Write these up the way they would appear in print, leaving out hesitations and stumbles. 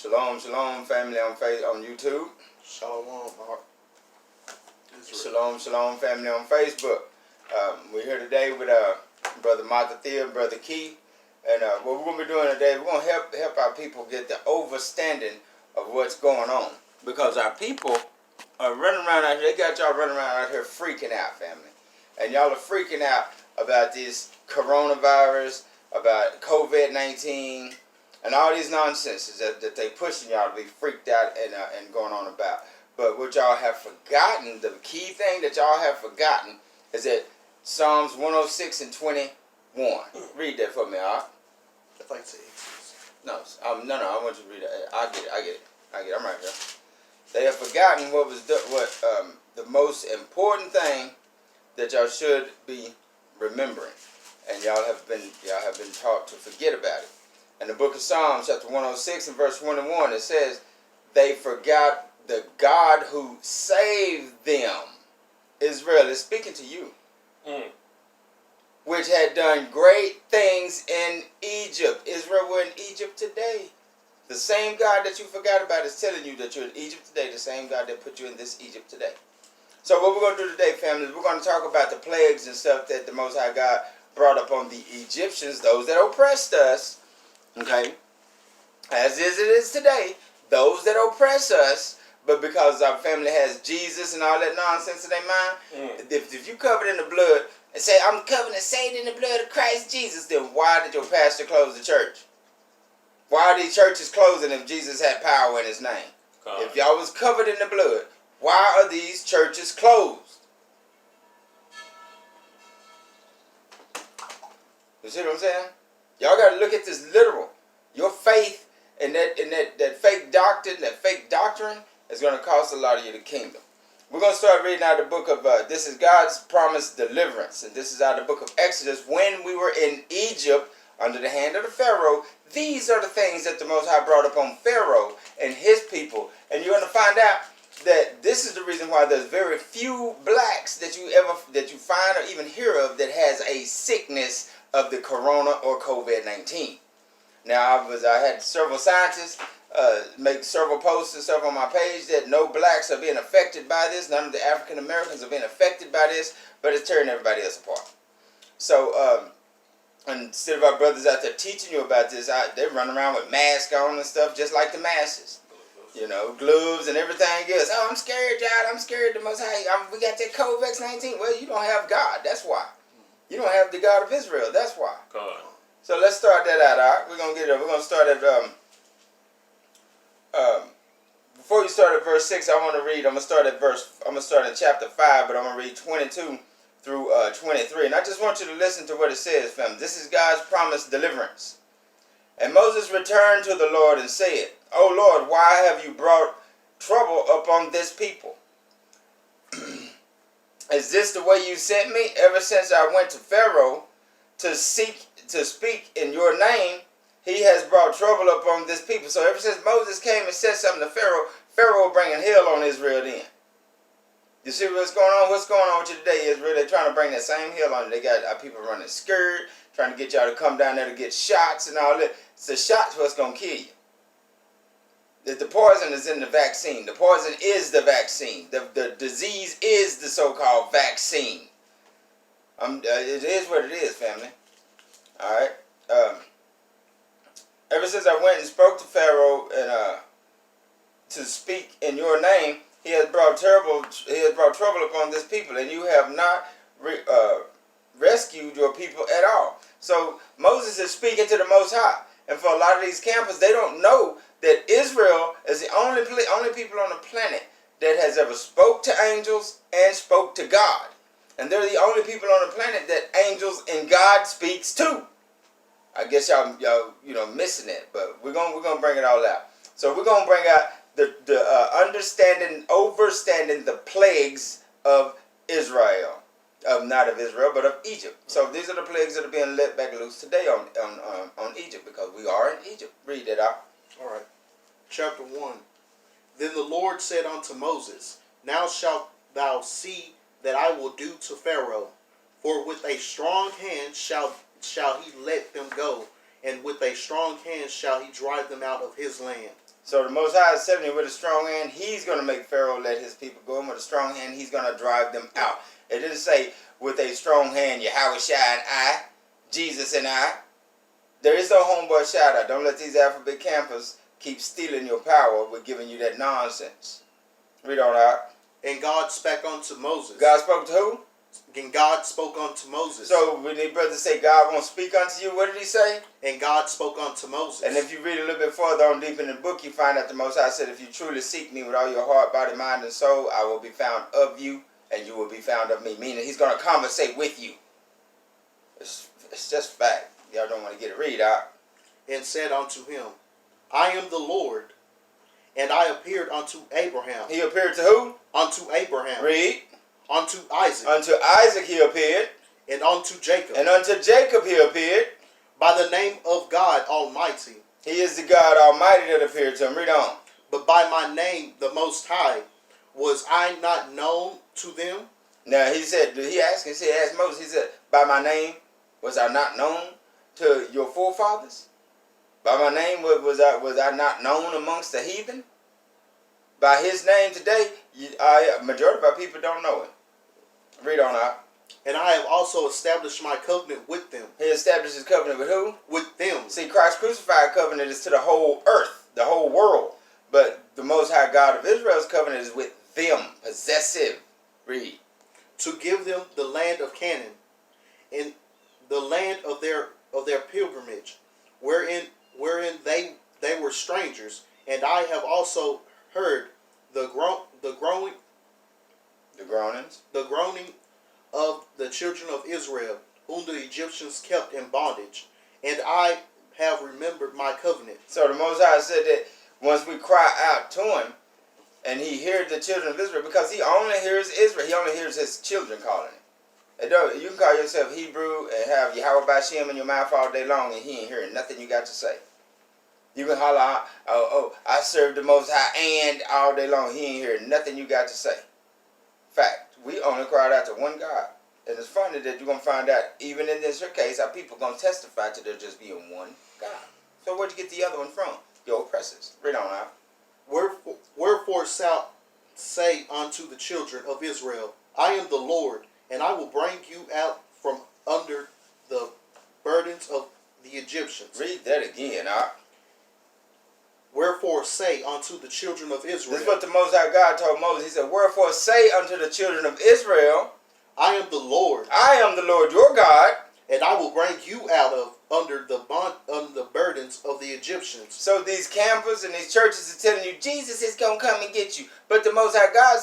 Shalom, shalom, family on YouTube. Shalom, Mark. Shalom, shalom, family on Facebook. We're here today with Brother Mathathia and Brother Key. And what we're going to be doing today, we're going to help our people get the overstanding of what's going on. Because our people are running around out here, they got y'all running around out here freaking out, family. And y'all are freaking out about this coronavirus, about COVID-19, and all these nonsenses that they pushing y'all to be freaked out and going on about. But what y'all have forgotten, the key thing that y'all have forgotten is that Psalms 106 and 21. Read that for me, all right? I'd like to Exodus. No, I want you to read it. I get it. I'm right here. They have forgotten what was the most important thing that y'all should be remembering, and y'all have been taught to forget about it. In the book of Psalms, chapter 106 and verse 21, it says, "They forgot the God who saved them." Israel is speaking to you. Which had done great things in Egypt. Israel, we're in Egypt today. The same God that you forgot about is telling you that you're in Egypt today. The same God that put you in this Egypt today. So what we're going to do today, family, is we're going to talk about the plagues and stuff that the Most High God brought upon the Egyptians, those that oppressed us. Okay? As it is today, those that oppress us, but because our family has Jesus and all that nonsense in their mind, if you covered in the blood and say, "I'm covered and saved in the blood of Christ Jesus," then why did your pastor close the church? Why are these churches closing if Jesus had power in his name? If y'all was covered in the blood, why are these churches closed? You see what I'm saying? Y'all got to look at this literal. Your faith in that fake doctrine is going to cost a lot of you the kingdom. We're going to start reading out the book of, this is God's promised deliverance. And this is out of the book of Exodus. When we were in Egypt under the hand of the Pharaoh, these are the things that the Most High brought upon Pharaoh and his people. And you're going to find out that this is the reason why there's very few blacks that you find or even hear of that has a sickness of the corona or COVID-19. Now, I had several scientists make several posts and stuff on my page that no blacks are being affected by this. None of the African Americans are being affected by this, but it's tearing everybody else apart. So, instead of our brothers out there teaching you about this, they run around with masks on and stuff just like the masses. You know, gloves and everything else. "Oh, I'm scared, y'all. I'm scared the Most High. We got that COVID-19. Well, you don't have God. That's why. You don't have the God of Israel. That's why. God. So let's start that out, all right? We're gonna start at before you start at verse 6, I'm gonna start in chapter 5, but I'm gonna read 22 through 23. And I just want you to listen to what it says, family. This is God's promised deliverance. "And Moses returned to the Lord and said, 'O Lord, why have you brought trouble upon this people? Is this the way you sent me? Ever since I went to Pharaoh to speak in your name, he has brought trouble upon this people.'" So ever since Moses came and said something to Pharaoh, Pharaoh bringing hell on Israel then. You see what's going on? What's going on with you today, Israel? They're trying to bring that same hell on you. They got our people running scared, trying to get y'all to come down there to get shots and all that. It's the shots what's going to kill you. The poison is in the vaccine. The poison is the vaccine. The disease is the so-called vaccine. It is what it is, family. All right. Ever since I went and spoke to Pharaoh and to speak in your name, he has brought trouble upon this people, and you have not rescued your people at all. So Moses is speaking to the Most High, and for a lot of these campers, they don't know that Israel is the only people on the planet that has ever spoke to angels and spoke to God, and they're the only people on the planet that angels and God speaks to. I guess y'all missing it, but we're gonna bring it all out. So we're gonna bring out the overstanding the plagues of Israel, not of Israel, but of Egypt. So these are the plagues that are being let back loose today on Egypt, because we are in Egypt. Read it out. All right. Chapter 1. "Then the Lord said unto Moses, Now shalt thou see that I will do to Pharaoh, for with a strong hand shall he let them go, and with a strong hand shall he drive them out of his land. So the Most High is telling you with a strong hand, he's going to make Pharaoh let his people go. And with a strong hand, he's going to drive them out. It didn't say with a strong hand, Yahweh Shai and I, Jesus and I. There is no homeboy shout out. Don't let these alphabet campers keep stealing your power with giving you that nonsense. Read on out. And God spake unto Moses. God spoke to who? And God spoke unto Moses. So when the brothers say God won't speak unto you, what did he say? And God spoke unto Moses. And if you read a little bit further on deep in the book, you find out the Most High said, if you truly seek me with all your heart, body, mind, and soul, I will be found of you, and you will be found of me. Meaning he's going to conversate with you. It's just fact. Y'all don't want to get it. Read out. And said unto him, I am the Lord, and I appeared unto Abraham. He appeared to who? Unto Abraham. Read. Unto Isaac. Unto Isaac he appeared. And unto Jacob. And unto Jacob he appeared. By the name of God Almighty. He is the God Almighty that appeared to him. Read on. But by my name, the Most High, was I not known to them? Now he said, he asked Moses, he said, by my name was I not known to your forefathers? By my name was I not known amongst the heathen? By his name today, majority of our people don't know him. Read on out. And I have also established my covenant with them. He established his covenant with who? With them. See, Christ's crucified covenant is to the whole earth, the whole world. But the Most High God of Israel's covenant is with them, possessive. Read. To give them the land of Canaan, in the land of their pilgrimage, wherein they were strangers. And I have also heard the groaning of the children of Israel, whom the Egyptians kept in bondage, and I have remembered my covenant. So the Most High said that once we cry out to him, and he heard the children of Israel, because he only hears Israel, he only hears his children calling him. You can call yourself Hebrew and have Yahweh Bashem in your mouth all day long, and he ain't hearing nothing you got to say. You can holler out, I serve the Most High and all day long, he ain't hearing nothing you got to say. Fact, we only cried out to one God. And it's funny that you're going to find out, even in this case, our people going to testify to there just being one God. So where'd you get the other one from? Your oppressors. Read on out. Wherefore shalt say unto the children of Israel, I am the Lord, and I will bring you out from under the burdens of the Egyptians. Read that again, Out. Wherefore say unto the children of Israel. This is what the Most High God told Moses. He said, wherefore say unto the children of Israel, I am the Lord. I am the Lord your God. And I will bring you out of under the burdens of the Egyptians. So these campers and these churches are telling you Jesus is going to come and get you. But the Most High God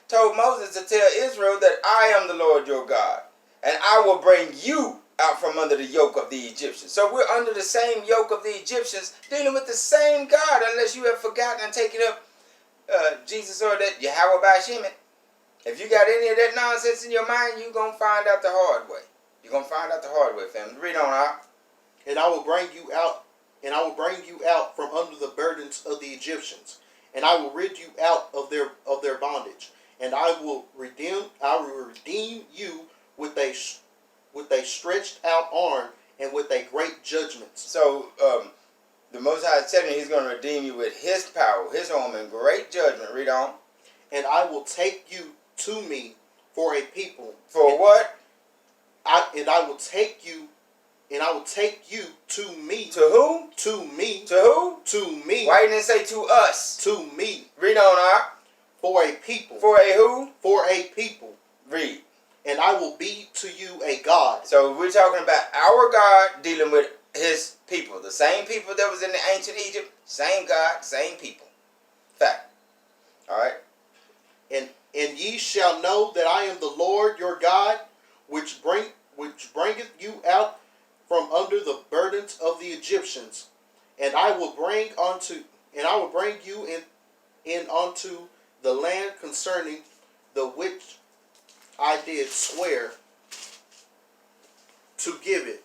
told Moses to tell Israel that I am the Lord your God. And I will bring you out from under the yoke of the Egyptians. So we're under the same yoke of the Egyptians, dealing with the same God, unless you have forgotten and taken up Jesus or that Yahweh Bashem. If you got any of that nonsense in your mind, you're going to find out the hard way. You're going to find out the hard way, family. Read on out. And I will bring you out from under the burdens of the Egyptians, and I will rid you out of their bondage, and I will redeem you with a stretched out arm and with a great judgment. So the Most High is telling you he's going to redeem you with his power, his arm, and great judgment. Read on. And I will take you to me for a people. For what? I will take you to me. To who? To me. To who? To me. Why didn't it say to us? To me. Read on out. For a people. For a who? For a people. Read. And I will be to you a God. So we're talking about our God dealing with his people. The same people that was in the ancient Egypt. Same God, same people. Fact. Alright. And ye shall know that I am the Lord your God, which bringeth you out from under the burdens of the Egyptians, and I will bring you in unto the land concerning the which I did swear to give it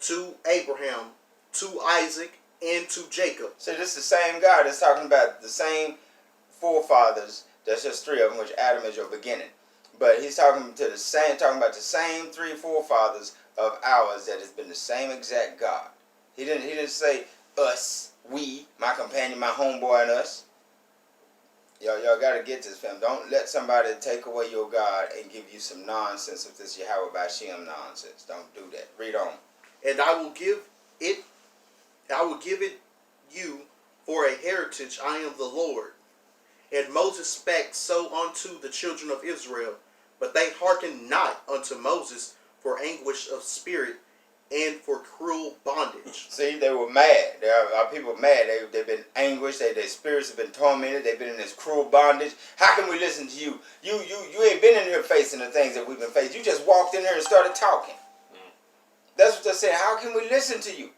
to Abraham, to Isaac, and to Jacob. So this is the same God that's talking about the same forefathers. That's just three of them, which Adam is your beginning. But he's talking about the same three forefathers of ours that has been the same exact God. He didn't say us, we, my companion, my homeboy, and us. Y'all got to get this, fam. Don't let somebody take away your God and give you some nonsense of this Yahweh Bashem nonsense. Don't do that. Read on. And I will give it you for a heritage. I am the Lord. And Moses spake so unto the children of Israel, but they hearkened not unto Moses for anguish of spirit and for cruel bondage. See, they were mad. There are people mad. They've been anguished. Their spirits have been tormented. They've been in this cruel bondage. How can we listen to you? You ain't been in here facing the things that we've been facing. You just walked in here and started talking. That's what they're saying. How can we listen to you?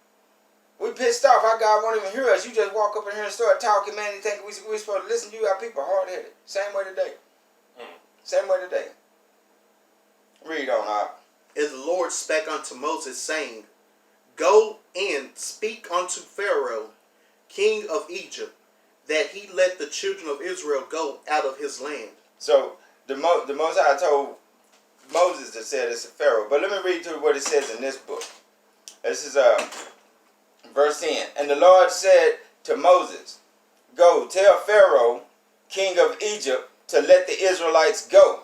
We pissed off. Our God won't even hear us. You just walk up in here and start talking, man. You think we're supposed to listen to you? Our people are hard-headed. Same way today. Same way today. Read on, Op. And the Lord spake unto Moses, saying, Go and speak unto Pharaoh, king of Egypt, that he let the children of Israel go out of his land. So the Most High told Moses to say this to Pharaoh. But let me read through what it says in this book. This is verse 10. And the Lord said to Moses, Go, tell Pharaoh, king of Egypt, to let the Israelites go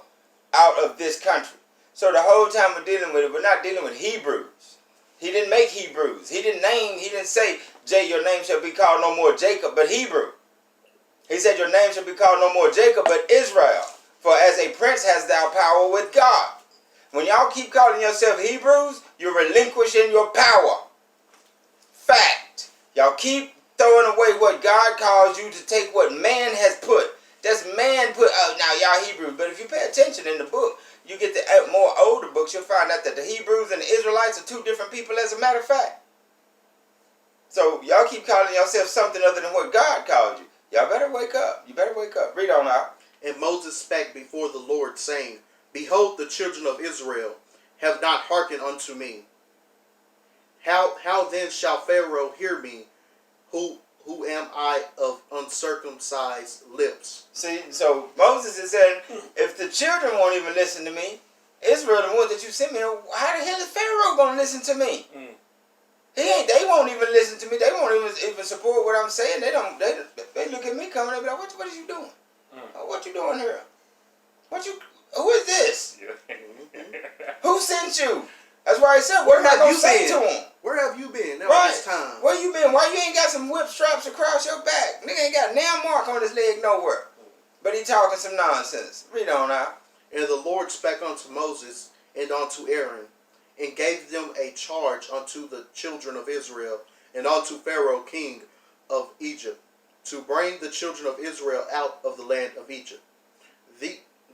out of this country. So the whole time we're dealing with it, we're not dealing with Hebrews. He didn't make Hebrews. He didn't say, your name shall be called no more Jacob, but Hebrew. He said, your name shall be called no more Jacob, but Israel. For as a prince hast thou power with God. When y'all keep calling yourself Hebrews, you're relinquishing your power. Fact. Y'all keep throwing away what God calls you to take what man has put. That's man put, oh, now y'all Hebrews. But if you pay attention in the book, you get the more older books, you'll find out that the Hebrews and the Israelites are two different people as a matter of fact. So y'all keep calling yourself something other than what God called you. Y'all better wake up. You better wake up. Read on out. And Moses spake before the Lord, saying, Behold, the children of Israel have not hearkened unto me. How then shall Pharaoh hear me, who am I of uncircumcised lips? See, so Moses is saying, if the children won't even listen to me, Israel, the one that you sent me, how the hell is Pharaoh going to listen to me? They won't even listen to me. They won't even support what I'm saying. They look at me coming up and be like, what is you doing? What you doing here? Who is this? Who sent you? That's why he said, what am I going to say to him? Where have you been all this time? Where you been? Why you ain't got some whip straps across your back? Nigga ain't got a damn mark on his leg nowhere. But he talking some nonsense. Read on out. And the Lord spake unto Moses and unto Aaron, and gave them a charge unto the children of Israel, and unto Pharaoh king of Egypt, to bring the children of Israel out of the land of Egypt.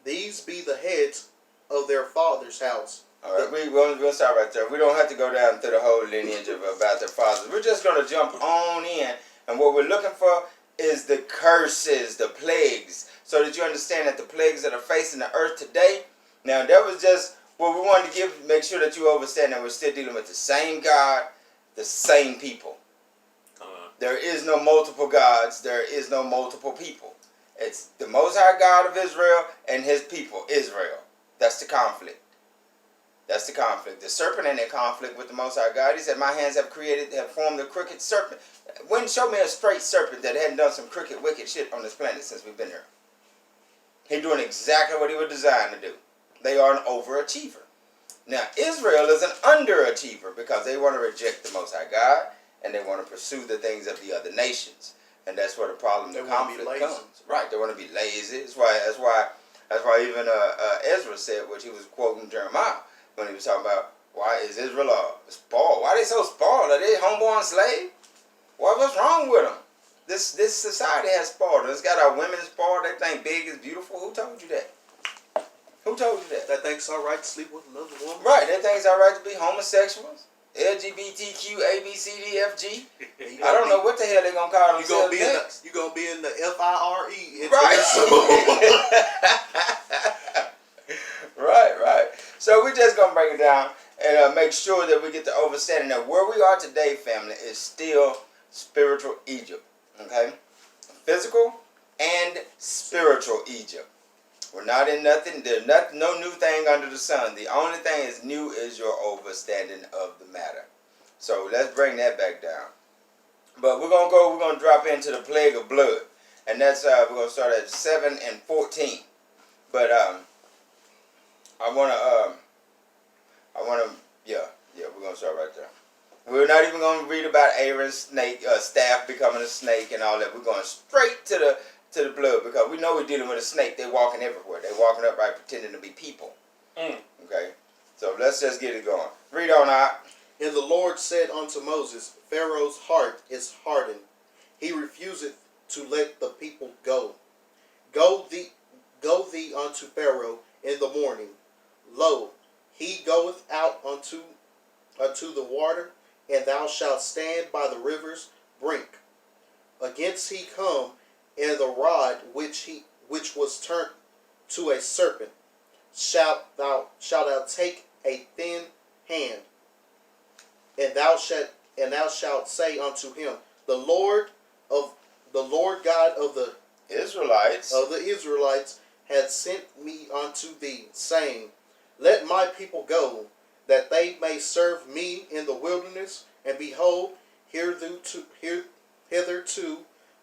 These be the heads of their father's house. All right, we'll stop right there. We don't have to go down through the whole lineage about their fathers. We're just going to jump on in. And what we're looking for is the curses, the plagues, so that you understand that the plagues that are facing the earth today. Now, that was just what we wanted to make sure that you understand that we're still dealing with the same God, the same people. There is no multiple gods. There is no multiple people. It's the Most High God of Israel and his people, Israel. That's the conflict. That's the conflict. The serpent ain't in conflict with the Most High God. He said, my hands have formed the crooked serpent. When show me a straight serpent that hadn't done some crooked, wicked shit on this planet since we've been here. He's doing exactly what he was designed to do. They are an overachiever. Now, Israel is an underachiever because they want to reject the Most High God and they want to pursue the things of the other nations. And that's where the problem, the conflict comes. Right, they want to be lazy. That's why even Ezra said, which he was quoting Jeremiah, when he was talking about, why is Israel spoiled? Why are they so spoiled? Are they homeborn slaves? What's wrong with them? This society has spoiled. It's got our women spoiled. They think big is beautiful. Who told you that? Who told you that? That think it's all right to sleep with another woman? Right. They think it's all right to be homosexuals. LGBTQ, A, B, C, D, F, G. I don't know what the hell they're going to call themselves next. You're going to be in the FIRE. Right. Right. So we're just going to break it down and make sure that we get the understanding that where we are today, family, is still spiritual Egypt. Okay? Physical and spiritual Egypt. We're not in nothing. There's no new thing under the sun. The only thing is new is your understanding of the matter. So let's bring that back down. But we're gonna drop into the plague of blood. And that's we're gonna start at 7 and 14. But we're gonna start right there. We're not even gonna read about Aaron's snake staff becoming a snake and all that. We're going straight to the blood because we know we're dealing with a snake. They're walking everywhere. They're walking upright pretending to be people. Okay? So let's just get it going. Read on out. And the Lord said unto Moses, Pharaoh's heart is hardened. He refuseth to let the people go. Go thee unto Pharaoh in the morning. Lo, he goeth out unto the water, and thou shalt stand by the river's brink. Against he come, and the rod which was turned to a serpent shalt thou take a thin hand, and thou shalt say unto him, the Lord God of the Israelites hath sent me unto thee, saying, let my people go, that they may serve me in the wilderness. And behold, hitherto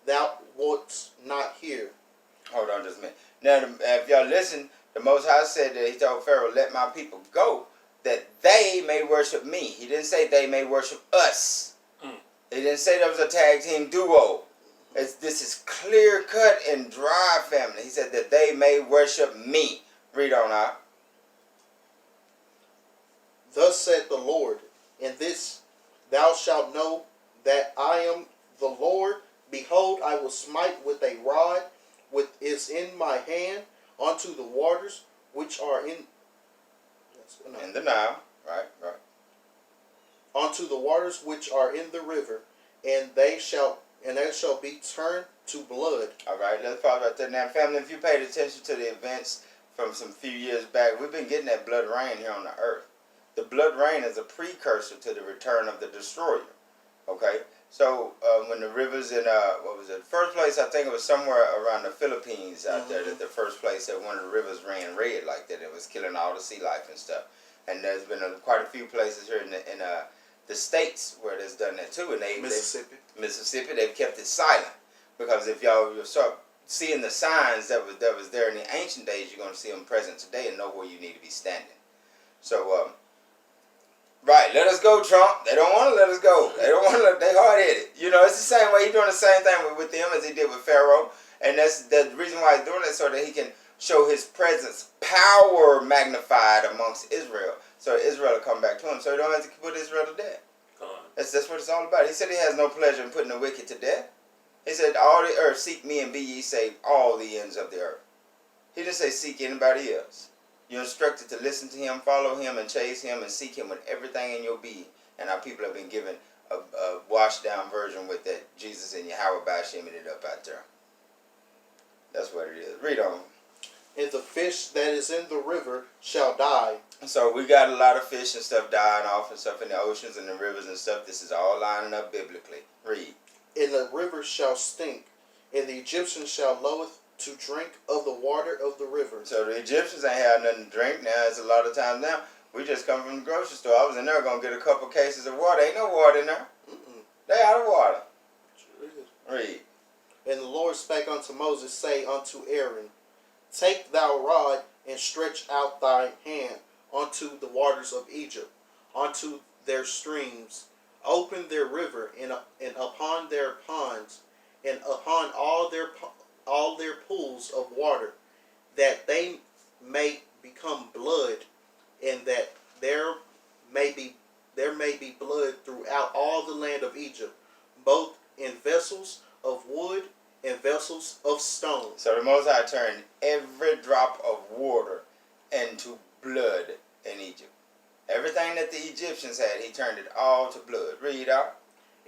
thou wouldst not hear. Hold on just a minute. Now, if y'all listen, the Most High said that he told Pharaoh, let my people go, that they may worship me. He didn't say they may worship us. He didn't say there was a tag team duo. This is clear cut and dry, family. He said that they may worship me. Read on out. Thus said the Lord, in this thou shalt know that I am the Lord. Behold, I will smite with a rod which is in my hand unto the waters which are in the Nile. Right. Unto the waters which are in the river, and they shall be turned to blood. All right, let's pause right there. Now, family, if you paid attention to the events from some few years back, we've been getting that blood rain here on the earth. The blood rain is a precursor to the return of the destroyer. Okay? So, when the rivers in, first place, I think it was somewhere around the Philippines out there, that the first place that one of the rivers ran red like that. It was killing all the sea life and stuff. And there's been quite a few places here in the States where there's done that too. And Mississippi, they've kept it silent. Because if y'all start seeing the signs that was there in the ancient days, you're going to see them present today and know where you need to be standing. So, right, let us go, Trump. They don't want to let us go. They don't want to. They hard-headed. You know, it's the same way. He's doing the same thing with them as he did with Pharaoh, and that's the reason why he's doing that, so that he can show his presence, power magnified amongst Israel, so Israel will come back to him. So he don't have to put Israel to death. That's what it's all about. He said he has no pleasure in putting the wicked to death. He said, all the earth seek me, and be ye saved, all the ends of the earth. He didn't say seek anybody else. You're instructed to listen to him, follow him, and chase him, and seek him with everything in your being. And our people have been given a washed down version with that Jesus and Yahweh by shimming it up out there. That's what it is. Read on. And the fish that is in the river shall die. So we got a lot of fish and stuff dying off and stuff in the oceans and the rivers and stuff. This is all lining up biblically. Read. And the river shall stink, and the Egyptians shall loathe to drink of the water of the river. So the Egyptians ain't had nothing to drink now. It's a lot of times now. We just come from the grocery store. I was in there going to get a couple cases of water. Ain't no water in there. They out of water. Read. And the Lord spake unto Moses, say unto Aaron, take thou rod, and stretch out thy hand unto the waters of Egypt, unto their streams. Open their river, and upon their ponds, and upon all their pools of water, that they may become blood, and that there may be blood throughout all the land of Egypt, both in vessels of wood and vessels of stone. So the Most High turned every drop of water into blood in Egypt. Everything that the Egyptians had, he turned it all to blood. Read out.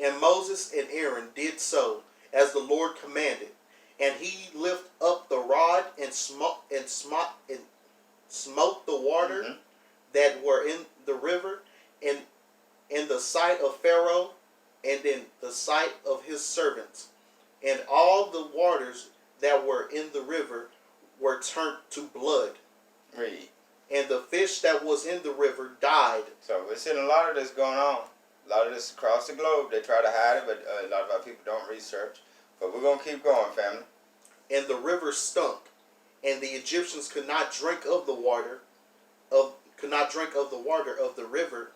And Moses and Aaron did so, as the Lord commanded. And he lifted up the rod and smote the water that were in the river, and in the sight of Pharaoh, and in the sight of his servants. And all the waters that were in the river were turned to blood. Read. And the fish that was in the river died. So we're seeing a lot of this going on. A lot of this across the globe, they try to hide it, but a lot of our people don't research. But we're going to keep going, family. And the river stunk, and the Egyptians could not drink of the water of the river,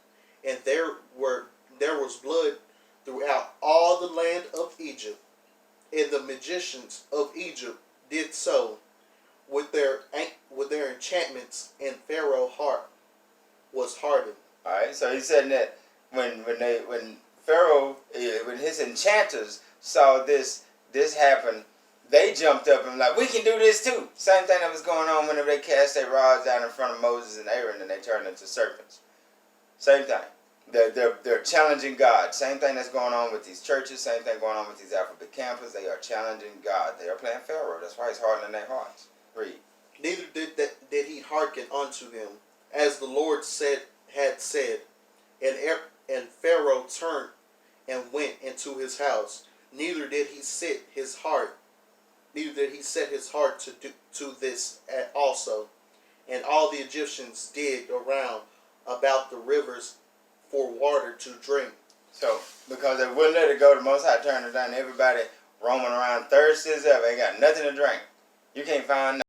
and there was blood throughout all the land of Egypt. And the magicians of Egypt did so with their enchantments, and Pharaoh's heart was hardened. All right, so he said that when Pharaoh, when his enchanters saw this happen, they jumped up and like, we can do this too. Same thing that was going on whenever they cast their rods down in front of Moses and Aaron and they turned into serpents. Same thing. They're challenging God. Same thing that's going on with these churches. Same thing going on with these alphabet campus. They are challenging God. They are playing Pharaoh. That's why he's hardening their hearts. Read. Neither did he hearken unto them, as the Lord had said. And Pharaoh turned and went into his house. Neither did he set his heart to this also. And all the Egyptians digged around about the rivers for water to drink. So, because they wouldn't let it go, the Most High turned it down. Everybody roaming around thirsty as ever. Ain't got nothing to drink. You can't find nothing.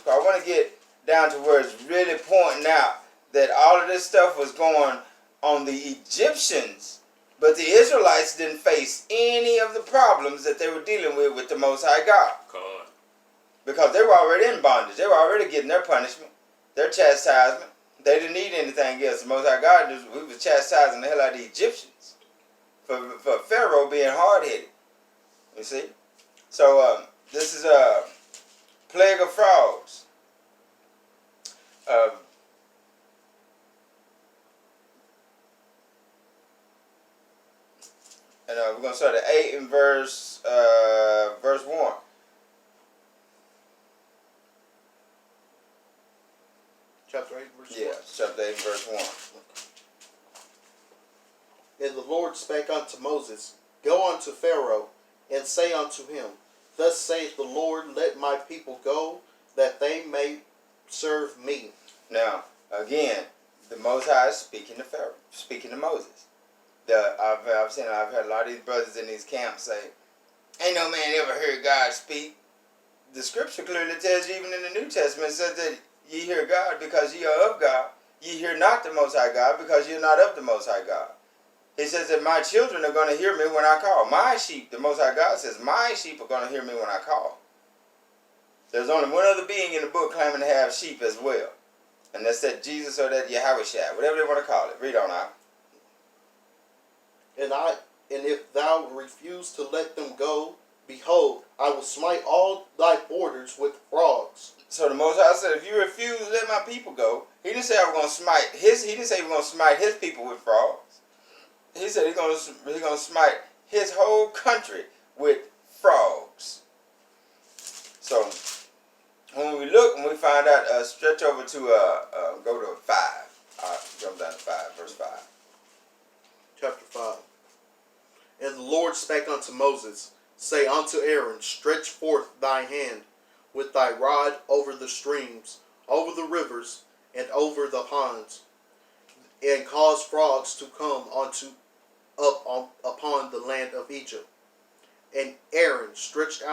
I want to get down to where it's really pointing out that all of this stuff was going on the Egyptians, but the Israelites didn't face any of the problems that they were dealing with the Most High God. God. Because they were already in bondage. They were already getting their punishment, their chastisement. They didn't need anything else. The Most High God was chastising the hell out of the Egyptians for Pharaoh being hard-headed. You see? So this is a plague of frogs. And we're going to start at 8 in verse 1. Chapter 8, verse 1. Yeah, chapter 8, verse 1. And the Lord spake unto Moses, Go unto Pharaoh, and say unto him, Thus saith the Lord, Let my people go, that they may serve me. Now, again, the Most High is speaking to Pharaoh, speaking to Moses. I've heard a lot of these brothers in these camps say, ain't no man ever heard God speak. The scripture clearly tells you, even in the New Testament, it says that ye hear God because ye are of God. Ye hear not the Most High God because ye are not of the Most High God. He says that my children are going to hear me when I call. My sheep, the Most High God says, my sheep are going to hear me when I call. There's only one other being in the book claiming to have sheep as well. And that's that Jesus or that Yahushua, whatever they want to call it. Read on out. And if thou refuse to let them go, behold, I will smite all thy borders with frogs. So the Most High said, if you refuse to let my people go, he didn't say I was going to smite his. He didn't say he was going to smite his people with frogs. He said he's going to smite his whole country with frogs. So when we look and we find out, stretch over to go to 5. Jump down to 5, verse 5. Chapter 5. And the Lord spake unto Moses, Say unto Aaron, Stretch forth thy hand with thy rod over the streams, over the rivers, and over the ponds, and cause frogs to come upon the land of Egypt. And Aaron stretched out